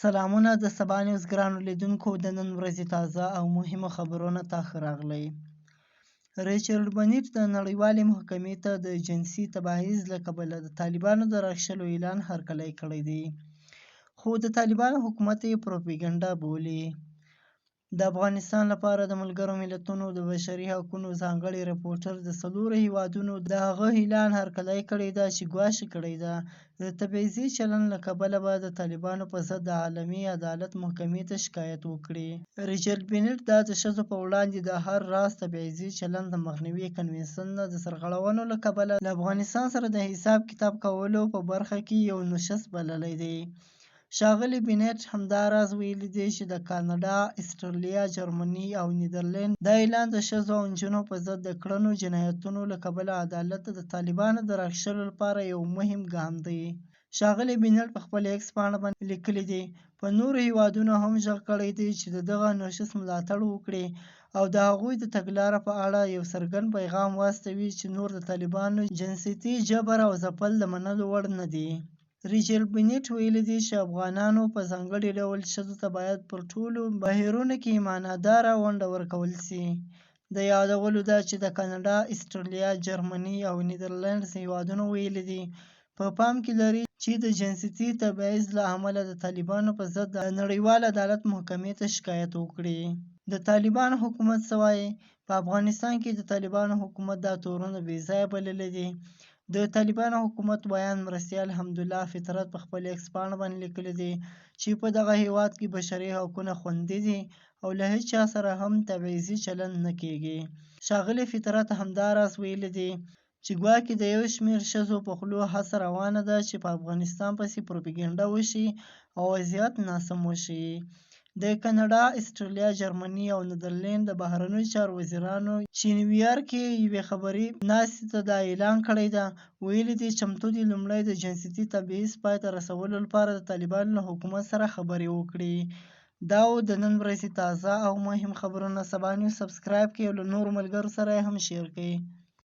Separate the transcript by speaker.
Speaker 1: سلامونه د سبا نیوز ګرانو لیدونکو د نن ورځې تازه او مهمو خبرونو ته ښه راغلی. ریچارډ بنیټ د نړیوالې محکمې ته د جنسي تبعیض له کبله د طالبانو د راښکلو اعلان هرکلی کړی دی، خو د طالبانو حکومت یې پروپاګنډه بولي. د افغانستان لپاره د ملګرو ملتونو د بشري حقوقو ځانګړي رپورټر د 4 هیوادونو د هغه اعلان هرکلی کړی ده چې ګواښ کړی ده د تبعیضي چلند له کبله به د طالبانو په ضد د عالمي عدالت محکمې ته شکایت وکړي. ریچارډ بنیټ دا د ښځو په وړاندې د هر راز تبعیضي چلند د مخنیوي کنوانسیون د سرغړونو له کبله له افغانستان سره د حساب کتاب کولو په برخه کې یو نشست بللی دی. ښاغلي بنیټ همداراز ویلي دي چې د کاناډا، استرالیا، جرمني او نیدرلند دا اعلان د ښځو او نجونو په ضد د کړنو جنایتونو له کبله عدالت ته د طالبانو د راښکلو لپاره یو مهم ګام دی. ښاغلي بنیټ په خپل ایکس پاڼه باندې لیکلي دي، په نورو هیوادونو هم غږ کړی دی چې د دغه نوښت ملاتړ وکړي او د هغوی د تګلارې په اړه یو څرګند پیغام واستوي چې نور د طالبانو جنسیتي جبر او ځپل د منلو وړ نه دي. ریچارډ بنیټ ویلي دي چې افغانانو په ځانګړي ډول ښځو ته باید پر ټولو بهیرونو کې معناداره ونډه ورکول شي. د یادولو ده چې د کاناډا، استرالیا، جرمني او نیدرلندز هیوادونو ویلي دي په پام کې لري چې د جنسیتي تبعیض له امله د طالبانو په ضد د نړیوال عدالت محکمې ته شکایت وکړي. د طالبانو حکومت څه وایي؟ په افغانستان کې د طالبانو حکومت دا تورونه بې ځایه بللي دي. د طالبانو حکومت ویاند مرستیال حمدالله فطرت په خپل ایکس پاڼه باندې لیکلي دي چې په دغه هیواد کې بشري حقونه خوندي دي او له هیڅ چا سره هم تبعیضي چلند نه کیږي. ښاغلي فطرت همداراز ویلي دي چې ګواکې د یو شمېر ښځو په خولو هڅه روانه ده چې په افغانستان پسې پروپاګنډه وشي او وضعیت ناسم وښيي. د کاناډا، استرالیا، جرمني او نیدرلند د بهرنیو چارو وزیرانو چې نیویارک کې یوې خبري ناستې ته دا اعلان کړی ده، ویلي دي چمتو دي لومړی د جنسیتي تبعیض پای ته رسولو لپاره د طالبانو له حکومت سره خبرې وکړي. دا و د نن ورځې تازه او مهم خبرونه. سبا نیوز سبسکرایب کړئ او له نورو ملګرو سره یې هم شیر کړئ.